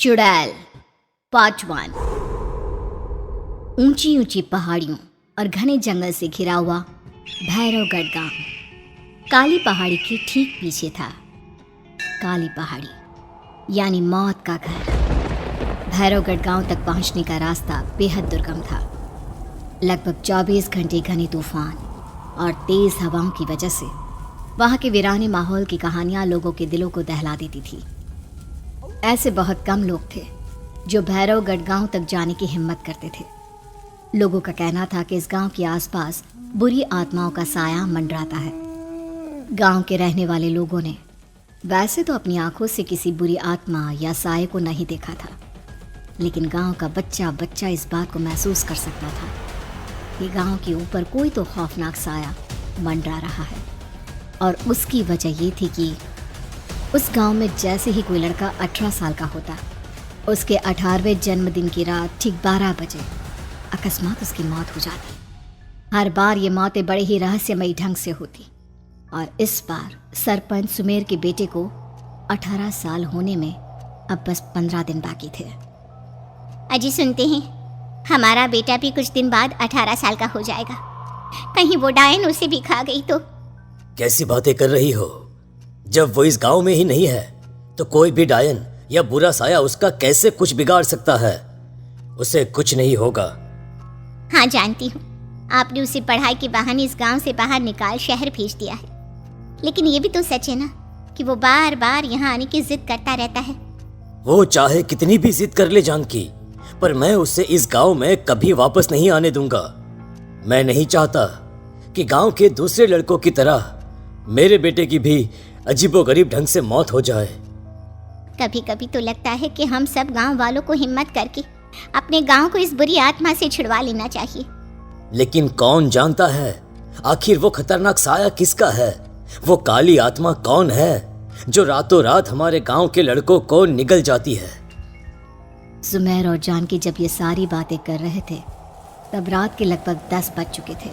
चुड़ैल पार्ट 1। ऊंची ऊंची पहाड़ियों और घने जंगल से घिरा हुआ भैरवगढ़ गांव काली पहाड़ी के ठीक पीछे था। काली पहाड़ी यानी मौत का घर। भैरवगढ़ गांव तक पहुंचने का रास्ता बेहद दुर्गम था। लगभग 24 घंटे घने तूफान और तेज हवाओं की वजह से वहां के वीराने माहौल की कहानियां लोगों के दिलों को दहला देती थी। ऐसे बहुत कम लोग थे जो भैरवगढ़ गांव तक जाने की हिम्मत करते थे। लोगों का कहना था कि इस गांव के आसपास बुरी आत्माओं का साया मंडराता है। गांव के रहने वाले लोगों ने वैसे तो अपनी आंखों से किसी बुरी आत्मा या साये को नहीं देखा था, लेकिन गांव का बच्चा बच्चा इस बात को महसूस कर सकता था कि गांव के ऊपर कोई तो खौफनाक साया मंडरा रहा है। और उसकी वजह ये थी कि उस गांव में जैसे ही कोई लड़का 18 साल का होता, उसके 18वें जन्मदिन की रात ठीक 12 बजे अकस्मात उसकी मौत हो जाती। हर बार ये मौतें बड़े ही रहस्यमयी ढंग से होती और इस बार सरपंच सुमेर के बेटे को 18 साल होने में अब बस 15 दिन बाकी थे। अजी सुनते हैं, हमारा बेटा भी कुछ दिन बाद 18 साल का हो जाएगा। कहीं वो डायन उसे भी खा गई तो? कैसी बातें कर रही हो? जब वो इस गांव में ही नहीं है तो कोई भी डायन या बुरा साया उसका कैसे कुछ बिगाड़ सकता है? उसे कुछ नहीं होगा। हाँ जानती हूँ, आपने उसे पढ़ाई के बहाने इस गांव से बाहर निकाल शहर भेज दिया है, लेकिन ये भी तो सच है ना कि वो बार बार यहाँ आने की जिद करता रहता है। वो चाहे कितनी भी जिद कर ले जानकी, पर मैं उसे इस गांव में कभी वापस नहीं आने दूंगा। मैं नहीं चाहता कि गांव के दूसरे लड़कों की तरह मेरे बेटे की भी अजीबोगरीब ढंग से मौत हो जाए। कभी कभी तो लगता है कि हम सब गांव वालों को हिम्मत करके अपने गांव को इस बुरी आत्मा से छुड़वा लेना चाहिए। लेकिन कौन जानता है आखिर वो खतरनाक साया किसका है? वो काली आत्मा कौन है जो रातों रात हमारे गांव के लड़कों को निगल जाती है? सुमेर और जानकी जब ये सारी बातें कर रहे थे तब रात के लगभग 10 बज चुके थे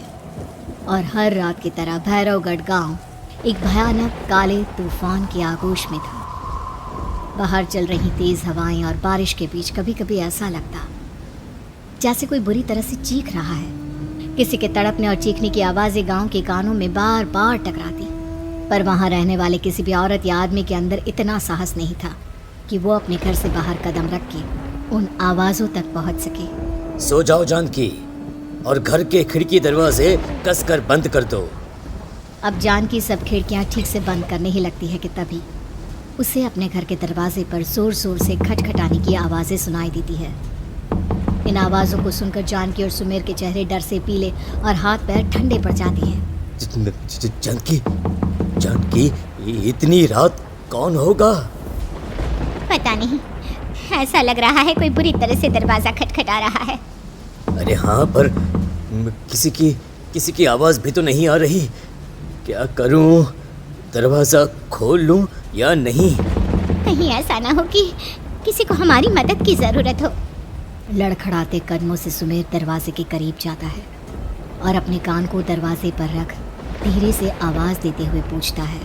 और हर रात की तरह भैरवगढ़ गांव एक भयानक काले तूफान की आगोश में था। बाहर चल रही तेज हवाएं और बारिश के बीच कभी कभी ऐसा लगता जैसे कोई बुरी तरह से चीख रहा है। किसी के तड़पने और चीखने की आवाज़ें गांव के कानों में बार बार टकराती, पर वहां रहने वाले किसी भी औरत या आदमी के अंदर इतना साहस नहीं था कि वो अपने घर से बाहर कदम रख के उन आवाज़ों तक पहुंच सके। सो जाओ जानकी और घर के खिड़की दरवाजे कसकर बंद कर दो। अब जानकी सब खिड़कियां ठीक से बंद करने ही लगती है कि तभी उसे अपने घर के दरवाजे पर जोर जोर से खटखटाने की आवाज़ें सुनाई देती है। इन आवाज़ों को सुनकर जानकी और सुमेर के चेहरे डर से पीले और हाथ पैर ठंडे पड़ जाते हैं। जानकी, जानकी, इतनी रात कौन होगा? पता नहीं, ऐसा लग रहा है कोई बुरी तरह से दरवाजा खटखटा रहा है। अरे हाँ, पर किसी की आवाज़ भी तो नहीं आ रही। क्या करूं? दरवाजा खोल लूं या नहीं? कहीं ऐसा ना हो कि किसी को हमारी मदद की जरूरत हो। लड़खड़ाते कदमों से सुमेर दरवाजे के करीब जाता है और अपने कान को दरवाजे पर रख धीरे से आवाज देते हुए पूछता है,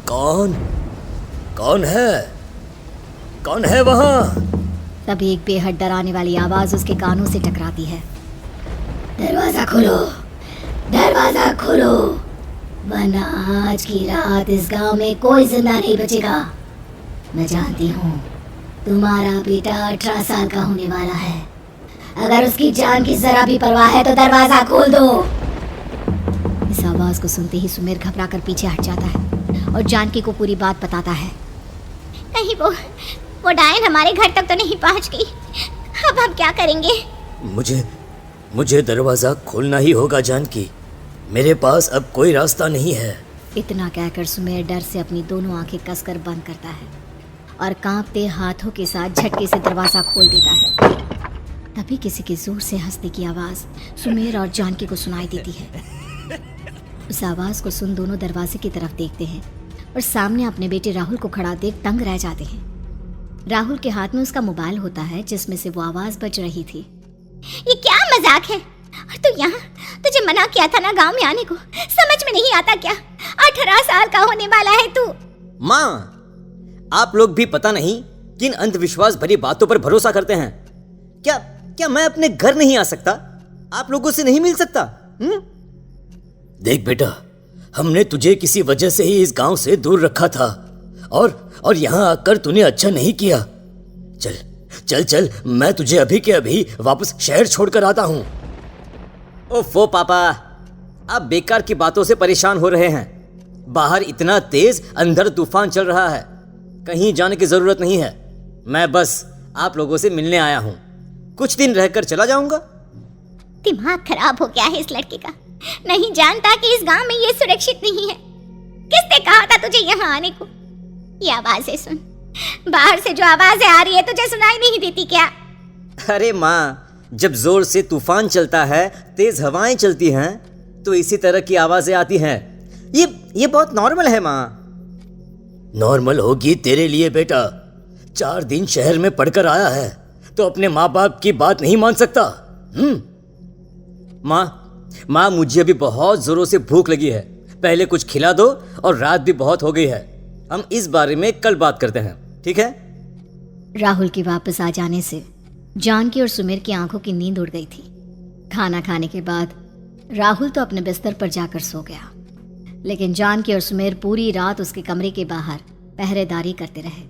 कौन है? कौन है वहां? तभी एक बेहद डराने वाली आवाज उसके कानों से टकराती है। दरवाजा खोलो, दरवाजा खोलो, वरना आज की रात इस गांव में कोई जिंदा नहीं बचेगा। मैं जानती हूँ तुम्हारा बेटा 18 साल का होने वाला है। अगर उसकी जान की जरा भी परवाह है तो दरवाजा खोल दो। इस आवाज को सुनते ही सुमेर घबरा कर पीछे हट जाता है और जानकी को पूरी बात बताता है। कहीं वो डायन हमारे घर तक तो नहीं पहुंच गई? अब हम क्या करेंगे? मुझे दरवाजा खोलना ही होगा जानकी। मेरे पास अब कोई रास्ता नहीं है। इतना कहकर सुमेर डर से अपनी दोनों आंखें कसकर बंद करता है और कांपते हाथों के साथ झटके से दरवाजा खोल देता है। तभी किसी के जोर से हंसने की आवाज सुमेर और जानकी को सुनाई देती है। उस आवाज को सुन दोनों दरवाजे की तरफ देखते हैं और सामने अपने बेटे राहुल को खड़ा देख दंग रह जाते हैं। राहुल के हाथ में उसका मोबाइल होता है जिसमें से वो आवाज बज रही थी। ये क्या मजाक है? और तू यहाँ, तुझे मना किया था ना गांव में आने को, समझ में नहीं आता क्या? 18 साल का होने वाला है तू। माँ, आप लोग भी पता नहीं किन अंधविश्वास भरी बातों पर भरोसा करते हैं? क्या क्या मैं अपने घर नहीं आ सकता? आप लोगों से नहीं मिल सकता? देख बेटा, हमने तुझे किसी वजह से ही इस गांव से दूर रखा था और यहाँ आकर तूने अच्छा नहीं किया। चल चल चल, मैं तुझे अभी के अभी वापस शहर छोड़कर आता हूँ। ओफो पापा, आप बेकार की बातों से परेशान हो रहे हैं। बाहर इतना तेज अंधड़ तूफान चल रहा है, कहीं जाने की जरूरत नहीं है। मैं बस आप लोगों से मिलने आया हूँ, कुछ दिन रहकर चला जाऊंगा। दिमाग खराब हो गया है इस लड़के का, नहीं जानता कि इस गांव में ये सुरक्षित नहीं है। किसने कहा था तुझे यहाँ आने को? ये आवाजें सुन, बाहर से जो आवाजें आ रही है तुझे सुनाई नहीं देती क्या? अरे माँ, जब जोर से तूफान चलता है, तेज हवाएं चलती हैं, तो इसी तरह की आवाजें आती हैं। ये बहुत नॉर्मल है माँ। नॉर्मल होगी तेरे लिए बेटा। 4 दिन शहर में पढ़कर आया है तो अपने माँ बाप की बात नहीं मान सकता। माँ, मुझे अभी बहुत जोरों से भूख लगी है, पहले कुछ खिला दो, और रात भी बहुत हो गई है। हम इस बारे में कल बात करते हैं, ठीक है? राहुल के वापस आ जाने से जानकी और सुमेर की आंखों की नींद उड़ गई थी। खाना खाने के बाद राहुल तो अपने बिस्तर पर जाकर सो गया, लेकिन जानकी और सुमेर पूरी रात उसके कमरे के बाहर पहरेदारी करते रहे।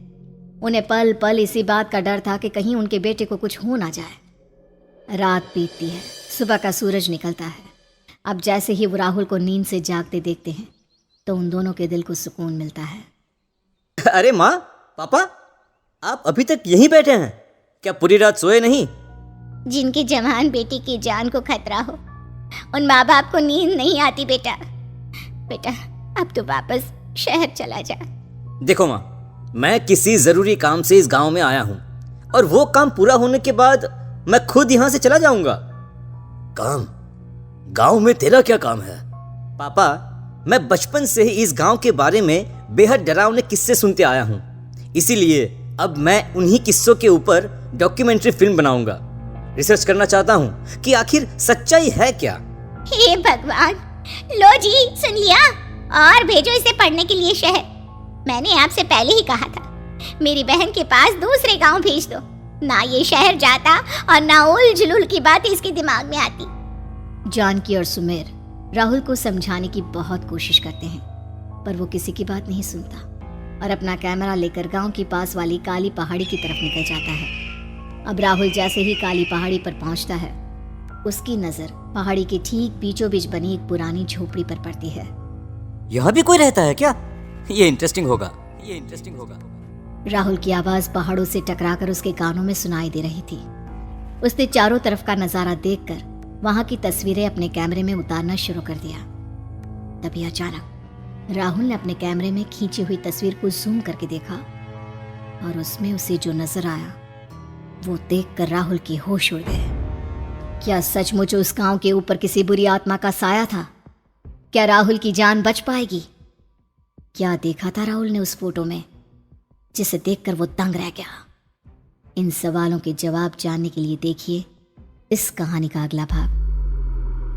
उन्हें पल पल इसी बात का डर था कि कहीं उनके बेटे को कुछ हो ना जाए। रात बीतती है, सुबह का सूरज निकलता है। अब जैसे ही वो राहुल को नींद से जागते देखते हैं तो उन दोनों के दिल को सुकून मिलता है। अरे माँ, पापा, आप अभी तक यहीं बैठे हैं? क्या पूरी रात सोए नहीं? जिनकी जवान बेटी की जान को खतरा हो, उन माँ बाप को नींद नहीं आती बेटा। बेटा, अब तो वापस शहर चला जा। देखो माँ, मैं किसी जरूरी काम से इस गांव में आया हूँ, और वो काम पूरा होने के बाद मैं खुद यहाँ से चला जाऊंगा। काम? गांव में तेरा क्या काम है? पापा, मैं बचपन से ही इस गांव के बारे में बेहद डरावने किस्से सुनते आया हूँ, इसीलिए अब मैं उन्हीं किस्सों के ऊपर डॉक्यूमेंट्री फिल्म बनाऊंगा। रिसर्च करना चाहता हूँ कि आखिर सच्चाई है क्या। हे भगवान, लो जी, सुन लिया, और भेजो इसे पढ़ने के लिए शहर। मैंने आपसे पहले ही कहा था, मेरी बहन के पास दूसरे गांव भेज दो। ना ये शहर जाता और ना उल जुलूल की बात इसके दिमाग में आती। जानकी और सुमेर राहुल को समझाने की बहुत कोशिश करते हैं, पर वो किसी की बात नहीं सुनता और अपना कैमरा लेकर गांव के पास वाली काली पहाड़ी की तरफ निकल जाता है। अब राहुल जैसे ही काली पहाड़ी पर पहुंचता है, उसकी नजर पहाड़ी के ठीक बीचों बीच बनी एक पुरानी झोपड़ी पर पड़ती है। यहाँ भी कोई रहता है क्या? ये इंटरेस्टिंग होगा। राहुल की आवाज पहाड़ों से टकराकर उसके कानों में सुनाई दे रही थी। उसने चारों तरफ का नजारा देखकर वहां की तस्वीरें अपने कैमरे में उतारना शुरू कर दिया। तभी अचानक राहुल ने अपने कैमरे में खींची हुई तस्वीर को जूम करके देखा, और उसमें उसे जो नजर आया वो देखकर राहुल के होश उड़ गए। क्या सचमुच उस गांव के ऊपर किसी बुरी आत्मा का साया था? क्या राहुल की जान बच पाएगी? क्या देखा था राहुल ने उस फोटो में जिसे देखकर वो दंग रह गया? इन सवालों के जवाब जानने के लिए देखिए इस कहानी का अगला भाग।